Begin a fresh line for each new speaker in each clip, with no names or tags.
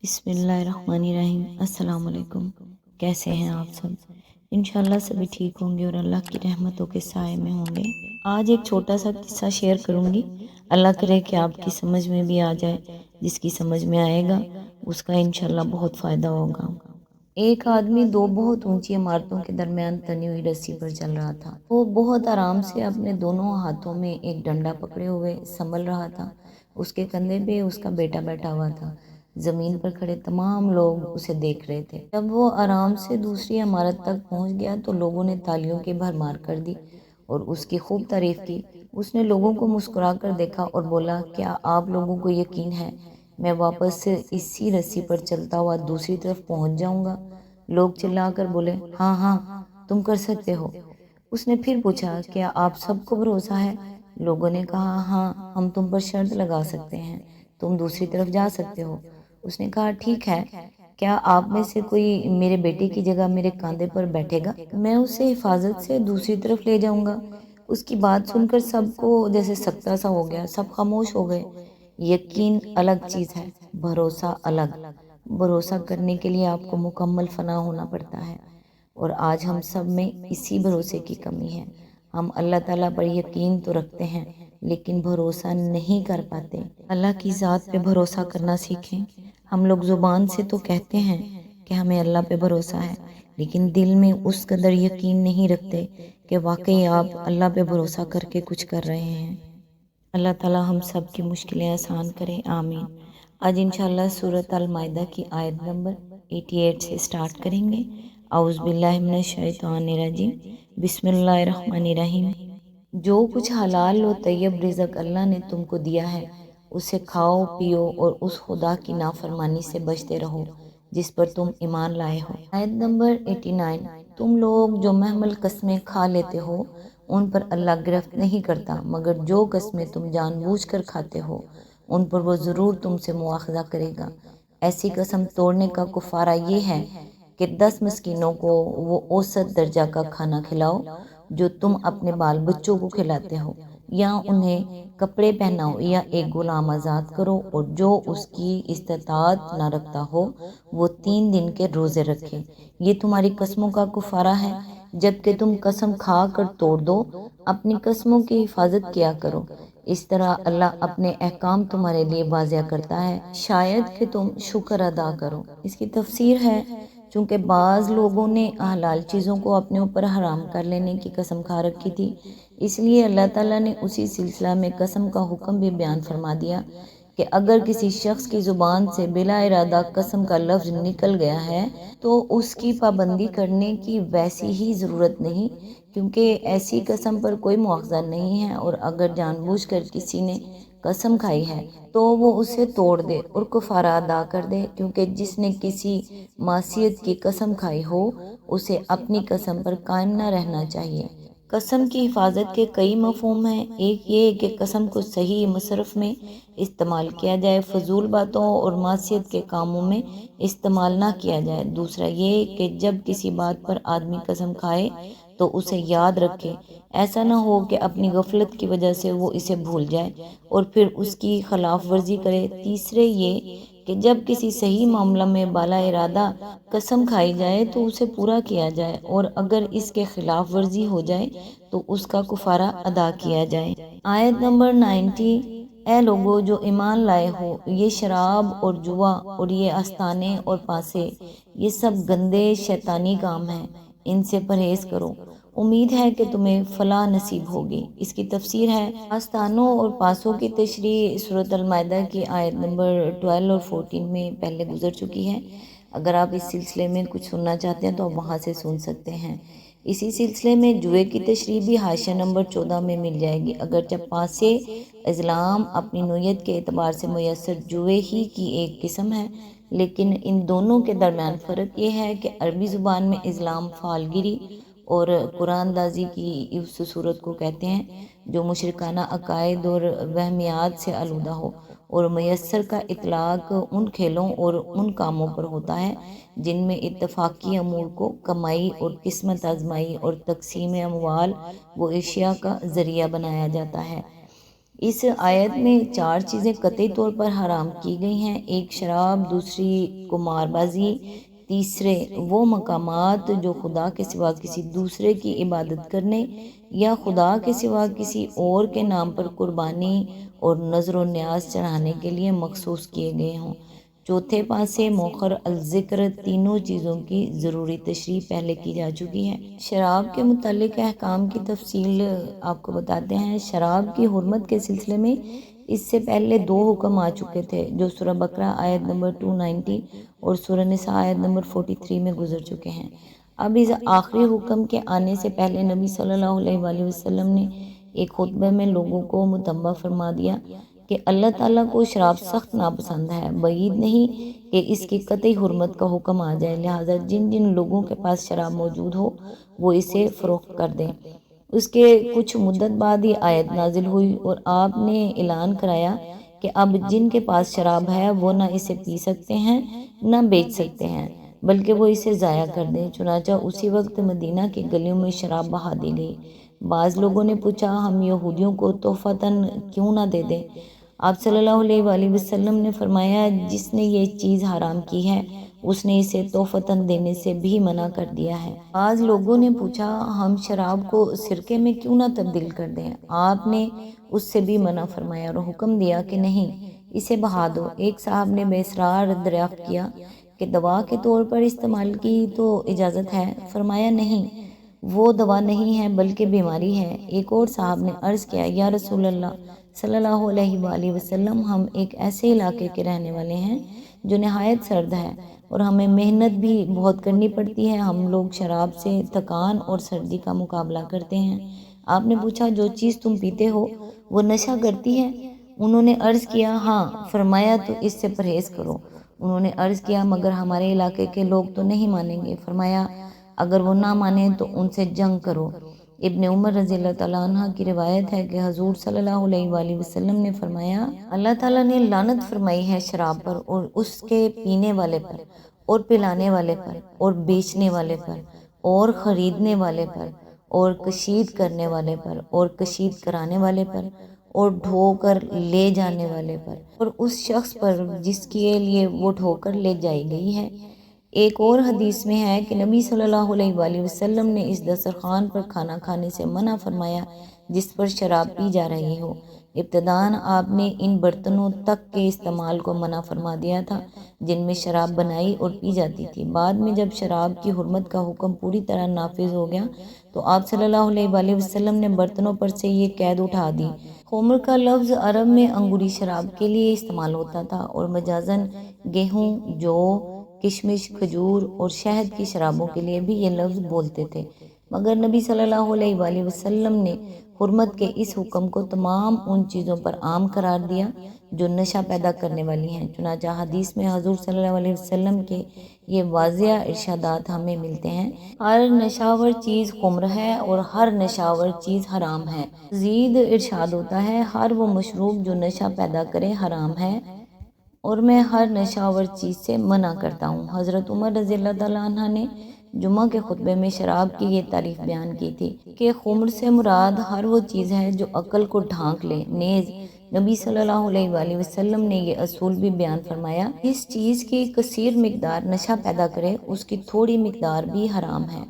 بسم اللہ الرحمن الرحیم۔ السلام علیکم، کیسے ہیں آپ سب؟ انشاءاللہ سبھی ٹھیک ہوں گے اور اللہ کی رحمتوں کے سائے میں ہوں گے۔ آج ایک چھوٹا سا قصہ شیئر کروں گی، اللہ کرے کہ آپ کی سمجھ میں بھی آ جائے، جس کی سمجھ میں آئے گا اس کا انشاءاللہ بہت فائدہ ہوگا۔ ایک آدمی دو بہت اونچی عمارتوں کے درمیان تنی ہوئی رسی پر چل رہا تھا۔ وہ بہت آرام سے اپنے دونوں ہاتھوں میں ایک ڈنڈا پکڑے ہوئے سنبھل رہا تھا۔ اس کے کندھے پہ اس کا بیٹا بیٹھا ہوا تھا۔ زمین پر کھڑے تمام لوگ اسے دیکھ رہے تھے۔ جب وہ آرام سے دوسری عمارت تک پہنچ گیا تو لوگوں نے تالیوں کی بھرمار کر دی اور اس کی خوب تعریف کی۔ اس نے لوگوں کو مسکرا کر دیکھا اور بولا، کیا آپ لوگوں کو یقین ہے میں واپس سے اسی رسی پر چلتا ہوا دوسری طرف پہنچ جاؤں گا؟ لوگ چلا کر بولے، ہاں ہاں تم کر سکتے ہو۔ اس نے پھر پوچھا، کیا آپ سب کو بھروسہ ہے؟ لوگوں نے کہا، ہاں ہم تم پر شرط لگا سکتے ہیں، تم دوسری طرف جا سکتے ہو۔ اس نے کہا، ٹھیک ہے، کیا آپ میں سے کوئی میرے بیٹے کی جگہ میرے کاندھے پر بیٹھے گا؟ میں اسے حفاظت سے دوسری طرف لے جاؤں گا۔ اس کی بات سن کر سب کو جیسے سکتہ سا ہو گیا، سب خاموش ہو گئے۔ یقین الگ چیز ہے، بھروسہ الگ۔ بھروسہ کرنے کے لیے آپ کو مکمل فنا ہونا پڑتا ہے، اور آج ہم سب میں اسی بھروسے کی کمی ہے۔ ہم اللہ تعالیٰ پر یقین تو رکھتے ہیں لیکن بھروسہ نہیں کر پاتے۔ اللہ کی ذات پہ بھروسہ کرنا سیکھیں۔ ہم لوگ زبان سے تو کہتے ہیں کہ ہمیں اللہ پہ بھروسہ ہے، لیکن دل میں اس قدر یقین نہیں رکھتے کہ واقعی آپ اللہ پہ بھروسہ کر کے کچھ کر رہے ہیں۔ اللہ تعالیٰ ہم سب کی مشکلیں آسان کرے، آمین۔ آج انشاءاللہ سورۃ المائدہ کی آیت نمبر 88 سے سٹارٹ کریں گے۔ اعوذ باللہ من الشیطان الرجیم، بسم اللہ الرحمن الرحیم۔ جو کچھ حلال و طیب رزق اللہ نے تم کو دیا ہے اسے کھاؤ پیو اور اس خدا کی نافرمانی سے بچتے رہو جس پر تم ایمان لائے ہو۔ آیت نمبر 89۔ تم لوگ جو محمل قسمیں کھا لیتے ہو ان پر اللہ گرفت نہیں کرتا، مگر جو قسمیں تم جان بوجھ کر کھاتے ہو ان پر وہ ضرور تم سے مواخذہ کرے گا۔ ایسی قسم توڑنے کا کفارہ یہ ہے کہ 10 مسکینوں کو وہ اوسط درجہ کا کھانا کھلاؤ جو تم اپنے بال بچوں کو کھلاتے ہو، یا انہیں کپڑے پہناؤ یا ایک غلام آزاد کرو، اور جو اس کی استطاعت نہ رکھتا ہو وہ 3 دن کے روزے رکھے۔ یہ تمہاری قسموں کا کفارہ ہے۔ جبکہ تم قسم کھا کر توڑ دو، اپنی قسموں کی حفاظت کیا کرو۔ اس طرح اللہ اپنے احکام تمہارے لیے واضح کرتا ہے، شاید کہ تم شکر ادا کرو۔ اس کی تفسیر ہے، چونکہ بعض لوگوں نے حلال چیزوں کو اپنے اوپر حرام کر لینے کی قسم کھا رکھی تھی، اس لیے اللہ تعالیٰ نے اسی سلسلہ میں قسم کا حکم بھی بیان فرما دیا کہ اگر کسی شخص کی زبان سے بلا ارادہ قسم کا لفظ نکل گیا ہے تو اس کی پابندی کرنے کی ویسی ہی ضرورت نہیں، کیونکہ ایسی قسم پر کوئی مواخذہ نہیں ہے، اور اگر جان بوجھ کر کسی نے قسم کھائی ہے تو وہ اسے توڑ دے اور کفارہ ادا کر دے، کیونکہ جس نے کسی معصیت کی قسم کھائی ہو اسے اپنی قسم پر قائم نہ رہنا چاہیے۔ قسم کی حفاظت کے کئی مفہوم ہیں۔ ایک یہ کہ قسم کو صحیح مصرف میں استعمال کیا جائے، فضول باتوں اور معصیت کے کاموں میں استعمال نہ کیا جائے۔ دوسرا یہ کہ جب کسی بات پر آدمی قسم کھائے تو اسے یاد رکھے، ایسا نہ ہو کہ اپنی غفلت کی وجہ سے وہ اسے بھول جائے اور پھر اس کی خلاف ورزی کرے۔ تیسرے یہ کہ جب کسی صحیح معاملہ میں بالا ارادہ قسم کھائی جائے تو اسے پورا کیا جائے، اور اگر اس کے خلاف ورزی ہو جائے تو اس کا کفارہ ادا کیا جائے۔ آیت نمبر 90۔ اے لوگو جو ایمان لائے ہو، یہ شراب اور جوا اور یہ آستانے اور پاسے، یہ سب گندے شیطانی کام ہیں، ان سے پرہیز کرو، امید ہے کہ تمہیں فلاح نصیب ہوگی۔ اس کی تفسیر ہے، آستانوں اور پاسوں کی تشریح سورۃ المائدہ کی آیت نمبر 12 اور 14 میں پہلے گزر چکی ہے۔ اگر آپ اس سلسلے میں کچھ سننا چاہتے ہیں تو آپ وہاں سے سن سکتے ہیں۔ اسی سلسلے میں جوئے کی تشریح بھی حاشیہ نمبر 14 میں مل جائے گی۔ اگرچہ پاسے ازلام اپنی نوعیت کے اعتبار سے میسر جوئے ہی کی ایک قسم ہے، لیکن ان دونوں کے درمیان فرق یہ ہے کہ عربی زبان میں ازلام فعال گیری اور قرآن دازی کی اس صورت کو کہتے ہیں جو مشرکانہ عقائد اور وہمیات سے آلودہ ہو، اور میسر کا اطلاق ان کھیلوں اور ان کاموں پر ہوتا ہے جن میں اتفاقی امور کو کمائی اور قسمت آزمائی اور تقسیم اموال و اشیاء کا ذریعہ بنایا جاتا ہے۔ اس آیت میں 4 چیزیں قطعی طور پر حرام کی گئی ہیں، ایک شراب، دوسری قمار بازی، تیسرے وہ مقامات جو خدا کے سوا کسی دوسرے کی عبادت کرنے یا خدا کے سوا کسی اور کے نام پر قربانی اور نذر و نیاز چڑھانے کے لیے مخصوص کیے گئے ہوں۔ چوتھے پاسے مؤخر الذکر تینوں چیزوں کی ضروری تشریح پہلے کی جا چکی ہے۔ شراب کے متعلق احکام کی تفصیل آپ کو بتاتے ہیں۔ شراب کی حرمت کے سلسلے میں اس سے پہلے 2 حکم آ چکے تھے جو سورہ بقرہ آیت نمبر 290 اور سورہ نساء آیت نمبر 43 میں گزر چکے ہیں۔ اب اس آخری حکم کے آنے سے پہلے نبی صلی اللہ علیہ وآلہ وسلم نے ایک خطبہ میں لوگوں کو متنبہ فرما دیا کہ اللہ تعالیٰ کو شراب سخت ناپسند ہے، بعید نہیں کہ اس کی قطعی حرمت کا حکم آ جائے، لہٰذا جن جن لوگوں کے پاس شراب موجود ہو وہ اسے فروخت کر دیں۔ اس کے کچھ مدت بعد یہ آیت نازل ہوئی اور آپ نے اعلان کرایا کہ اب جن کے پاس شراب ہے وہ نہ اسے پی سکتے ہیں نہ بیچ سکتے ہیں، بلکہ وہ اسے ضائع کر دیں۔ چنانچہ اسی وقت مدینہ کی گلیوں میں شراب بہا دی گئی۔ بعض لوگوں نے پوچھا، ہم یہودیوں کو تحفتاً کیوں نہ دے دیں؟ آپ صلی اللہ علیہ وآلہ وسلم نے فرمایا، جس نے یہ چیز حرام کی ہے اس نے اسے تحفتاً دینے سے بھی منع کر دیا ہے۔ بعض لوگوں نے پوچھا، ہم شراب کو سرکے میں کیوں نہ تبدیل کر دیں؟ آپ نے اس سے بھی منع فرمایا اور حکم دیا کہ نہیں، اسے بہا دو۔ ایک صاحب نے بے اصرار دریافت کیا کہ دوا کے طور پر استعمال کی تو اجازت ہے؟ فرمایا نہیں، وہ دوا نہیں ہے بلکہ بیماری ہے۔ ایک اور صاحب نے عرض کیا، یا رسول اللہ صلی اللہ علیہ وآلہ وسلم، ہم ایک ایسے علاقے کے رہنے والے ہیں جو نہایت سرد ہے اور ہمیں محنت بھی بہت کرنی پڑتی ہے، ہم لوگ شراب سے تھکان اور سردی کا مقابلہ کرتے ہیں۔ آپ نے پوچھا، جو چیز تم پیتے ہو وہ نشہ کرتی ہے؟ انہوں نے عرض کیا ہاں۔ فرمایا تو اس سے پرہیز کرو۔ انہوں نے عرض کیا مگر ہمارے علاقے کے لوگ تو نہیں مانیں گے؟ فرمایا اگر وہ نہ مانیں تو ان سے جنگ کرو۔ ابن عمر رضی اللہ تعالیٰ عنہ کی روایت ہے کہ حضور صلی اللہ علیہ وآلہ وسلم نے فرمایا، اللہ تعالیٰ نے لعنت فرمائی ہے شراب پر اور اس کے پینے والے پر اور پلانے والے پر اور بیچنے والے پر اور خریدنے والے پر اور کشید کرنے والے پر اور کشید کرانے والے پر اور ڈھو کر لے جانے والے پر اور اس شخص پر جس کے لیے وہ ڈھو کر لے جائی گئی ہے۔ ایک اور حدیث میں ہے کہ نبی صلی اللہ علیہ وآلہ وسلم نے اس دسترخوان پر کھانا کھانے سے منع فرمایا جس پر شراب پی جا رہی ہو۔ ابتداً آپ نے ان برتنوں تک کے استعمال کو منع فرما دیا تھا جن میں شراب بنائی اور پی جاتی تھی۔ بعد میں جب شراب کی حرمت کا حکم پوری طرح نافذ ہو گیا تو آپ صلی اللہ علیہ وآلہ وسلم نے برتنوں پر سے یہ قید اٹھا دی۔ خمر کا لفظ عرب میں انگوری شراب کے لیے استعمال ہوتا تھا اور مجازاً گیہوں، جو، کشمش، کھجور اور شہد کی شرابوں کے لیے بھی یہ لفظ بولتے تھے، مگر نبی صلی اللہ علیہ وآلہ وسلم نے حرمت کے اس حکم کو تمام ان چیزوں پر عام قرار دیا جو نشہ پیدا کرنے والی ہیں۔ چنانچہ حدیث میں حضور صلی اللہ علیہ وسلم کے یہ واضح ارشادات ہمیں ملتے ہیں، ہر نشاور چیز خمر ہے اور ہر نشاور چیز حرام ہے۔ مزید ارشاد ہوتا ہے، ہر وہ مشروب جو نشہ پیدا کرے حرام ہے اور میں ہر نشاور چیز سے منع کرتا ہوں۔ حضرت عمر رضی اللہ تعالیٰ عنہ نے جمعہ کے خطبے میں شراب کی یہ تعریف بیان کی تھی کہ خمر سے مراد ہر وہ چیز ہے جو عقل کو ڈھانک لے۔ نیز نبی صلی اللہ علیہ وآلہ وسلم نے یہ اصول بھی بیان فرمایا، جس چیز کی کثیر مقدار نشہ پیدا کرے اس کی تھوڑی مقدار بھی حرام ہے،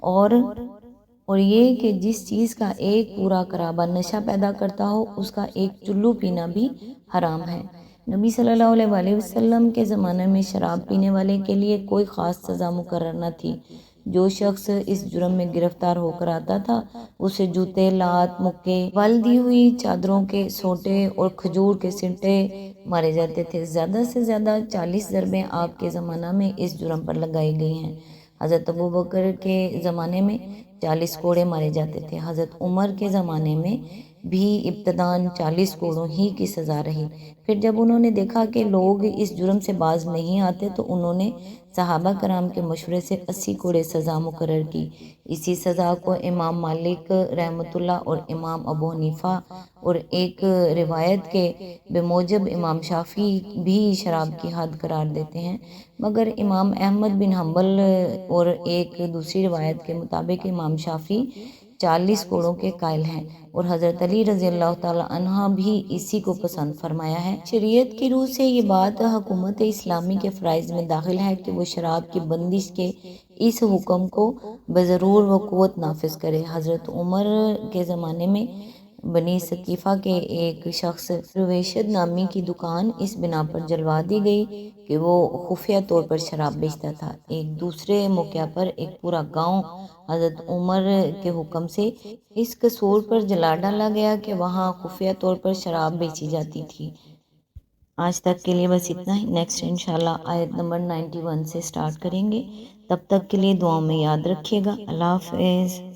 اور یہ کہ جس چیز کا ایک پورا قرابہ نشہ پیدا کرتا ہو اس کا ایک چلو پینا بھی حرام ہے۔ نبی صلی اللہ علیہ وآلہ وسلم کے زمانے میں شراب پینے والے کے لیے کوئی خاص سزا مقرر نہ تھی۔ جو شخص اس جرم میں گرفتار ہو کر آتا تھا اسے جوتے، لات، مکے، ول دی ہوئی چادروں کے سوٹے اور کھجور کے سنٹے مارے جاتے تھے۔ زیادہ سے زیادہ 40 ضربیں آپ کے زمانہ میں اس جرم پر لگائی گئی ہیں۔ حضرت ابوبکر کے زمانے میں 40 کوڑے مارے جاتے تھے۔ حضرت عمر کے زمانے میں بھی ابتداً 40 کوڑوں ہی کی سزا رہی، پھر جب انہوں نے دیکھا کہ لوگ اس جرم سے باز نہیں آتے تو انہوں نے صحابہ کرام کے مشورے سے 80 کوڑے سزا مقرر کی۔ اسی سزا کو امام مالک رحمۃ اللہ اور امام ابو حنیفہ اور ایک روایت کے بموجب امام شافعی بھی شراب کی حد قرار دیتے ہیں، مگر امام احمد بن حنبل اور ایک دوسری روایت کے مطابق امام شافعی 40 کوڑوں کے قائل ہیں، اور حضرت علی رضی اللہ تعالی عنہ بھی اسی کو پسند فرمایا ہے۔ شریعت کی روح سے یہ بات حکومت اسلامی کے فرائض میں داخل ہے کہ وہ شراب کی بندش کے اس حکم کو بضرور و قوت نافذ کرے۔ حضرت عمر کے زمانے میں بنی ثقیفہ کے ایک شخص رویشد نامی کی دکان اس بنا پر جلوا دی گئی کہ وہ خفیہ طور پر شراب بیچتا تھا۔ ایک دوسرے موقع پر ایک پورا گاؤں حضرت عمر کے حکم سے اس قصور پر جلا ڈالا گیا کہ وہاں خفیہ طور پر شراب بیچی جاتی تھی۔ آج تک کے لیے بس اتنا ہی، نیکسٹ انشاءاللہ آیت نمبر 91 سے سٹارٹ کریں گے۔ تب تک کے لیے دعاؤں میں یاد رکھیے گا۔ اللہ حافظ۔